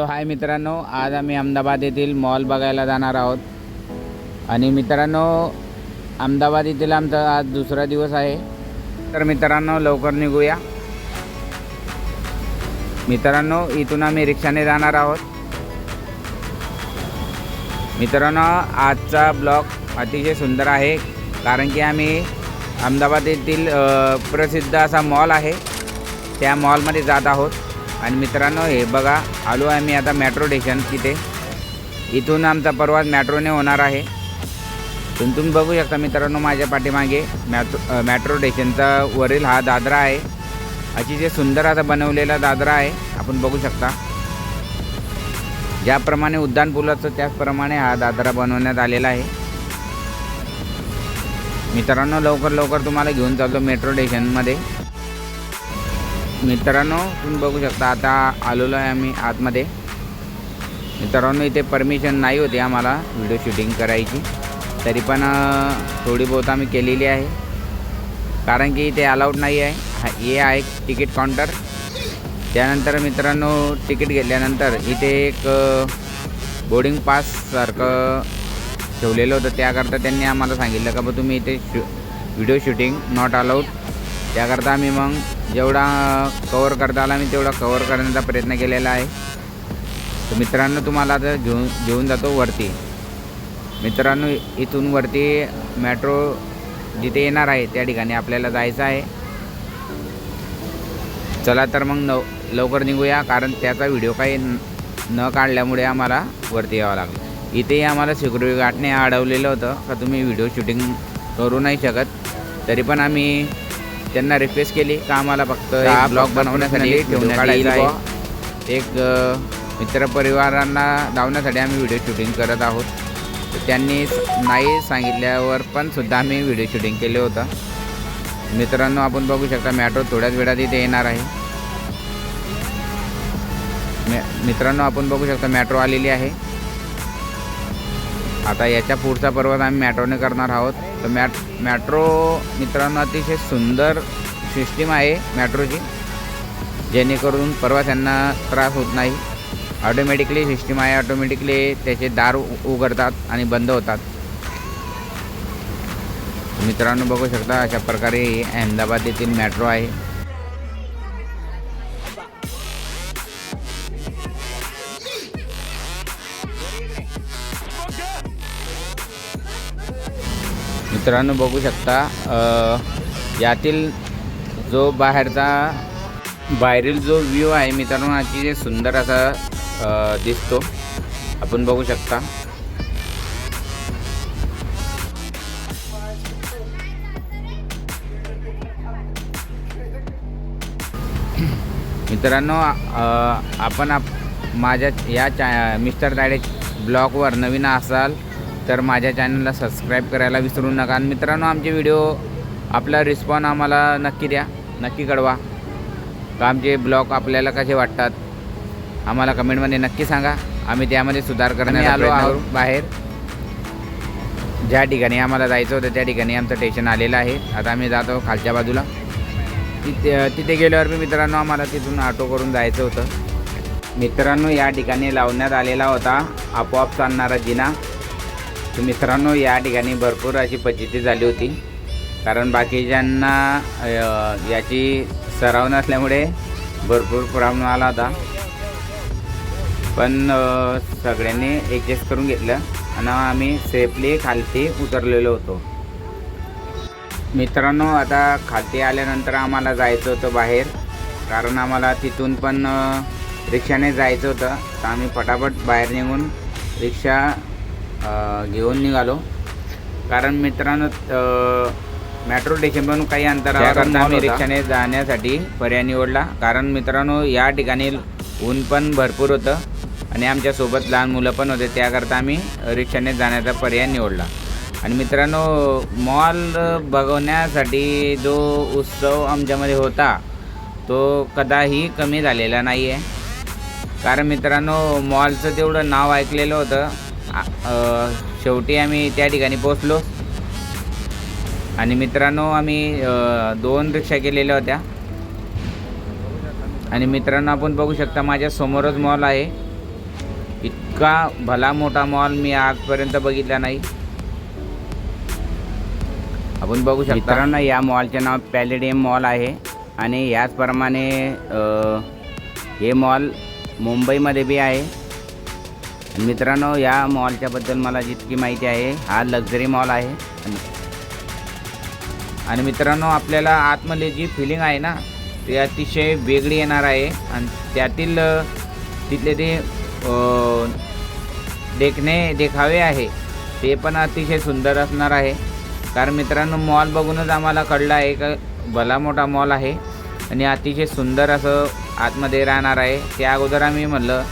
हाय मित्रांनो, आज आम्ही अहमदाबाद येथील मॉल बघायला जाणार आहोत. आणि मित्रांनो, अहमदाबाद येथील आमचा आज दुसरा दिवस आहे. तर मित्रांनो, लवकर निघूया. मित्रांनो, इथून आम्ही रिक्षाने जाणार आहोत. मित्रांनो, आजचा ब्लॉग अतिशय सुंदर आहे, कारण की आम्ही अहमदाबाद येथील प्रसिद्ध असा मॉल आहे, त्या मॉलमध्ये जात आहोत. आणि मित्रांनो, हे बघा, आलो आम्ही आता मेट्रो स्टेशन तिथे. इथून आमचा प्रवास मेट्रोने होणार आहे. तुम्ही बघू शकता मित्रांनो, माझ्या पाठीमागे मेट्रो स्टेशनचा वरील हा दादरा आहे. अतिशय सुंदर असा बनवलेला दादरा आहे, आपण बघू शकता. ज्याप्रमाणे उड्डाणपुलाचं त्याचप्रमाणे हा दादरा बनवण्यात आलेला आहे. मित्रांनो, लवकर तुम्हाला घेऊन चालतो मेट्रो स्टेशनमध्ये. मित्रांनो, तुम्ही बघू शकता, आता आलेलो आहे आम्ही आतमध्ये. मित्रांनो, इथे परमिशन नाही होती आम्हाला व्हिडिओ शूटिंग करायची, तरी पण थोडी बहुत आम्ही केलेली आहे, कारण की इथे अलाउड नाही आहे. हे आहे तिकीट काउंटर. त्यानंतर मित्रांनो, तिकीट घेतल्यानंतर इथे एक बोर्डिंग पाससारखं ठेवलेलं होतं. त्याकरता त्यांनी आम्हाला सांगितलं का बा तुम्ही इथे व्हिडिओ शूटिंग नॉट अलाउड. त्याकरता आम्ही मग जेवढा कवर करता आला आम्ही तेवढा कवर करण्याचा प्रयत्न केलेला आहे. तर मित्रांनो, तुम्हाला आता घेऊन जातो वरती. मित्रांनो, इथून वरती मेट्रो जिथे येणार आहे त्या ठिकाणी आपल्याला जायचं आहे. चला तर मग लवकर निघूया, कारण त्याचा व्हिडिओ काही न काढल्यामुळे आम्हाला वरती यावं लागलं. इथेही आम्हाला सिक्युरिटी गार्डने अडवलेलं होतं का तुम्ही व्हिडिओ शूटिंग करू नाही शकत. तरी पण आम्ही त्यांना रिक्वेस्ट केली का आम्हाला फक्त ब्लॉग बनवण्यासाठी व्हिडिओ काढायचा आहे. एक मित्रपरिवारांना लावण्यासाठी आम्ही व्हिडिओ शूटिंग करत आहोत. तर त्यांनी नाही सांगितल्यावर पण सुद्धा आम्ही व्हिडिओ शूटिंग केलं होतं. मित्रांनो, आपण बघू शकता मेट्रो थोड्याच वेळात इथे येणार आहे. मित्रांनो, आपण बघू शकता मेट्रो आलेली आहे. आता याच्या पुढचा प्रवास आम्ही मेट्रोने करणार आहोत. तर मेट्रो मित्रांनो, अतिशय सुंदर सिस्टीम आहे मेट्रोची, जेणेकरून प्रवाशांना त्रास होत नाही. ऑटोमॅटिकली सिस्टीम आहे, ऑटोमॅटिकली त्याचे दार उघडतात आणि बंद होतात. मित्रांनो, बघू शकता अशा प्रकारे अहमदाबाद येथील मेट्रो आहे. मित्रांनो, बघू शकता यातील जो बाहेरील जो व्ह्यू आहे मित्रांनो, अतिशय सुंदर असा दिसतो, आपण बघू शकता. मित्रांनो, आपण माझ्या या मिस्टर दाढे ब्लॉगवर नवीन असाल तर माझ्या चॅनलला सबस्क्राईब करायला विसरू नका. आणि मित्रांनो, आमचे व्हिडिओ आपला रिस्पॉन्स आम्हाला नक्की द्या, नक्की कळवा का आमचे ब्लॉग आपल्याला कसे वाटतात. आम्हाला कमेंटमध्ये नक्की सांगा, आम्ही त्यामध्ये सुधार करण्यास आलो आहोत. बाहेर ज्या ठिकाणी आम्हाला जायचं होतं त्या ठिकाणी आमचं स्टेशन आलेलं आहे. आता आम्ही जातो खालच्या बाजूला. तिथे गेल्यावर मी मित्रांनो, आम्हाला तिथून ऑटो करून जायचं होतं. मित्रांनो, या ठिकाणी लावण्यात आलेला होता आपोआप चालणारा जिना. तर मित्रांनो, या ठिकाणी भरपूर अशी फजिती झाली होती, कारण बाकीच्यांना याची सराव नसल्यामुळे भरपूर प्रॉब्लेम आला होता. पण सगळ्यांनी ॲडजस्ट करून घेतलं आणि आम्ही सेफली खालती उतरलेलो होतो. मित्रांनो, आता खालती आल्यानंतर आम्हाला जायचं होतं बाहेर, कारण आम्हाला तिथून पण रिक्षाने जायचं होतं. तर आम्ही फटाफट बाहेर निघून रिक्षा घेऊन निघालो. कारण मित्रांनो, मेट्रो स्टेशनपासून काही अंतरावर आम्ही रिक्षाने जाण्यासाठी पर्याय निवडला. कारण मित्रांनो, या ठिकाणी ऊन पण भरपूर होतं आणि आमच्यासोबत लहान मुलं पण होते, त्याकरता आम्ही रिक्षाने जाण्याचा पर्याय निवडला. आणि मित्रांनो, मॉल बघण्यासाठी जो उत्सव आमच्यामध्ये होता तो कदाही कमी झालेला नाही आहे. कारण मित्रांनो, मॉलचं तेवढं नाव ऐकलेलं होतं. शेवटी आम्ही त्या ठिकाणी पोचलो. आणि मित्रांनो, आम्ही 2 रिक्षा केलेल्या होत्या. आणि मित्रांनो, आपण बघू शकता माझ्या समोरच मॉल आहे. इतका भला मोठा मॉल मी आजपर्यंत बघितला नाही. आपण बघू शकता मित्रांनो, या मॉलचे नाव पॅलेडियम मॉल आहे आणि याचप्रमाणे हे मॉल मुंबईमध्ये बी आहे. मित्रांनो, या मॉलच्याबद्दल मला जितकी माहिती आहे, हा लक्झरी मॉल आहे. आणि मित्रांनो, आपल्याला आतमध्ये जी फिलिंग आहे ना ती अतिशय वेगळी येणार आहे. आणि त्यातील तिथले ते देखावे आहे ते पण अतिशय सुंदर असणार आहे. कारण मित्रांनो, मॉल बघूनच आम्हाला कळलं आहे का भला मोठा मॉल आहे आणि अतिशय सुंदर असं आतमध्ये राहणार आहे. त्या अगोदर आम्ही म्हणलं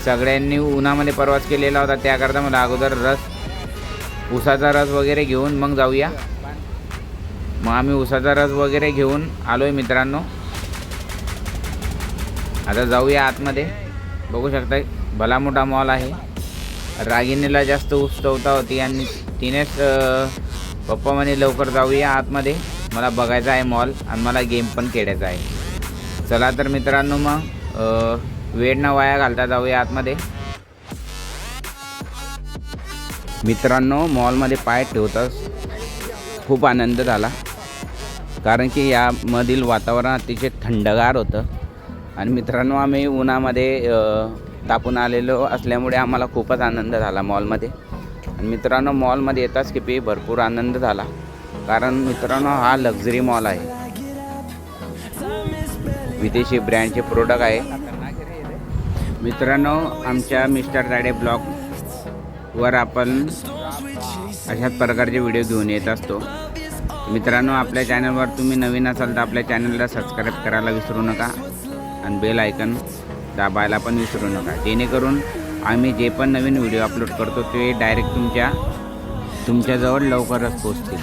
सगळ्यांनी उन्हामध्ये प्रवास केलेला होता, त्याकरता मला अगोदर उसाचा रस वगैरे घेऊन मग जाऊया. मग आम्ही उसाचा रस वगैरे घेऊन आलो आहे मित्रांनो. आता जाऊया आतमध्ये. बघू शकता भला मोठा मॉल आहे. रागिनीला जास्त उत्सुकता होती आणि तिनेच पप्पा म्हणे लवकर जाऊया आतमध्ये, मला बघायचा आहे मॉल आणि मला गेम पण खेळायचा आहे. चला तर मित्रांनो, मग वेळ न वाया घालता जाऊया आतमध्ये. मित्रांनो, मॉलमध्ये पाय ठेवताच खूप आनंद झाला, कारण की यामधील वातावरण अतिशय थंडगार होतं. आणि मित्रांनो, आम्ही उन्हामध्ये तापून आलेलो असल्यामुळे आम्हाला खूपच आनंद झाला मॉलमध्ये. आणि मित्रांनो, मॉलमध्ये येताच की भरपूर आनंद झाला, कारण मित्रांनो हा लक्झरी मॉल आहे. विदेशी ब्रँडचे प्रोडक्ट आहे. मित्रांनो, आमच्या मिस्टर राडे ब्लॉगवर आपण अशाच प्रकारचे व्हिडिओ घेऊन येत असतो. मित्रांनो, आपल्या चॅनलवर तुम्ही नवीन असाल तर आपल्या चॅनलला सबस्क्राईब करायला विसरू नका आणि बेल आयकन दाबायला पण विसरू नका, जेणेकरून आम्ही जे पण नवीन व्हिडिओ अपलोड करतो ते डायरेक्ट तुमच्याजवळ लवकरच पोचतील.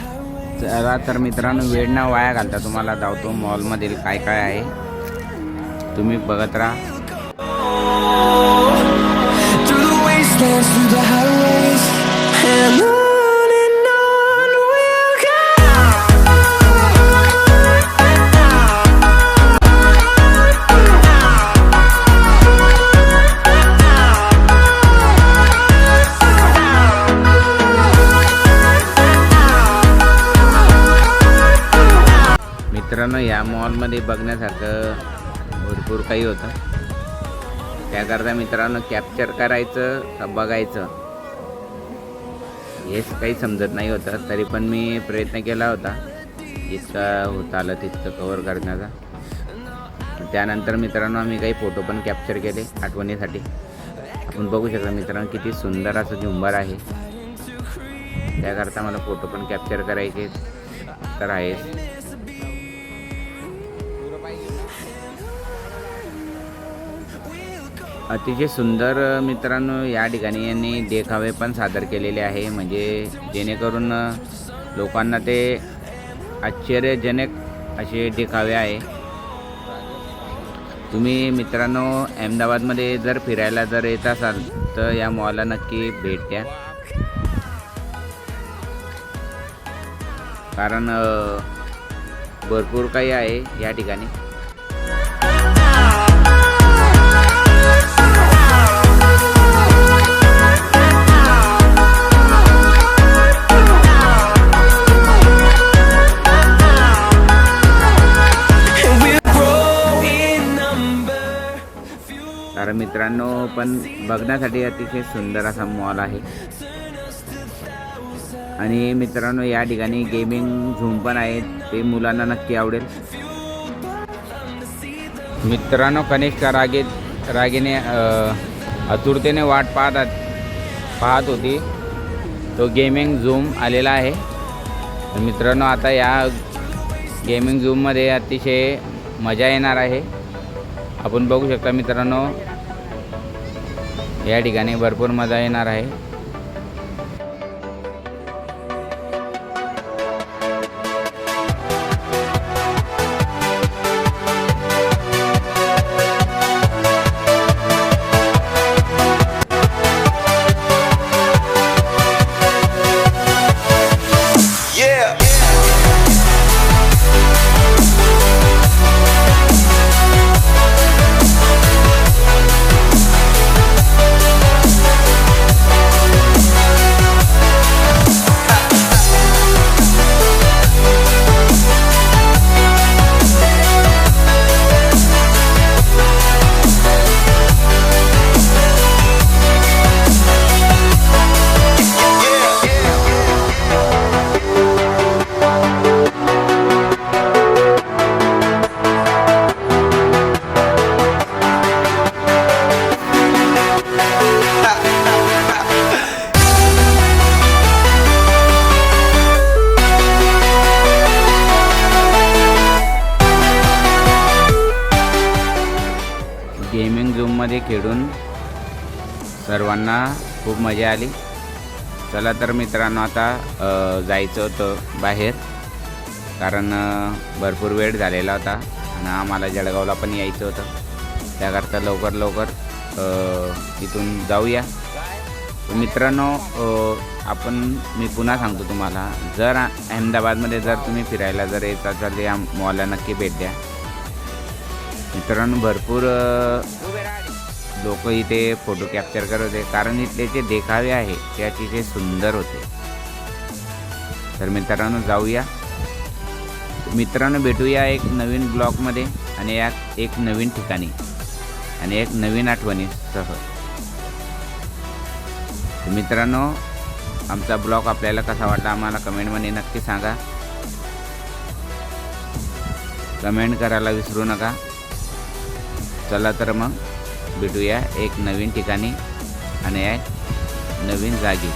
चला तर मित्रांनो, वेळ न वाया घालता तुम्हाला धावतो मॉलमधील काय काय आहे, तुम्ही बघत राहा. मित्रांनो, या मॉलमध्ये बघण्यासारखं भरपूर काही होतं. त्याकरता मित्रांनो कॅप्चर करायचं का बघायचं हेच काही समजत नाही होतं. तरी पण मी प्रयत्न केला होता जितकं होत आलं तितकं कवर करण्याचा. त्यानंतर मित्रांनो आम्ही काही फोटो पण कॅप्चर केले आठवणीसाठी. आपण बघू शकता मित्रांनो किती सुंदर असं झुंबर आहे. त्याकरता मला फोटो पण कॅप्चर करायचे तर आहेच. अतिशय सुंदर मित्रांनो या ठिकाणी यांनी देखावे पण सादर केलेले आहे, म्हणजे जेणेकरून लोकांना ते आश्चर्यजनक असे देखावे आहे. तुम्ही मित्रांनो अहमदाबादमध्ये जर फिरायला जर येत असाल तर या मॉलला नक्की भेट द्या, कारण भरपूर काही आहे या ठिकाणी. कारण मित्रांनो पण बघण्यासाठी अतिशय सुंदर असा मॉल आहे. आणि मित्रांनो या ठिकाणी गेमिंग झोन पण आहे, ते मुलांना नक्की आवडेल. मित्रांनो कनिष्का रागीने आतुरतेने वाट पाहत होती. तो गेमिंग झोन आलेला आहे. मित्रांनो आता या गेमिंग झोनमध्ये अतिशय मजा येणार आहे. आपण बघू शकता मित्रांनो या ठिकाणी भरपूर मजा येणार आहे. ग्रुपमध्ये खेळून सर्वांना खूप मजा आली. चला तर मित्रांनो, आता जायचं होतं बाहेर, कारण भरपूर वेळ झालेला होता आणि आम्हाला जळगावला पण यायचं होतं. त्याकरता लवकर इथून जाऊया. मित्रांनो, मी पुन्हा सांगतो तुम्हाला, जर अहमदाबादमध्ये जर तुम्ही फिरायला जर येत असाल या मॉलला नक्की भेट द्या. मित्रांनो, भरपूर लोक इथे फोटो कॅप्चर करत होते, कारण इथले जे देखावे आहे ते अतिशय सुंदर होते. तर मित्रांनो, जाऊया. मित्रांनो, भेटूया एक नवीन ब्लॉगमध्ये आणि एक नवीन ठिकाणी आणि एक नवीन आठवणीसह. मित्रांनो, आमचा ब्लॉग आपल्याला कसा वाटला आम्हाला कमेंटमध्ये नक्की सांगा. कमेंट करायला विसरू नका. चला तर मग भेटूया एक नवीन ठिकाणी आणि एक नवीन जागी.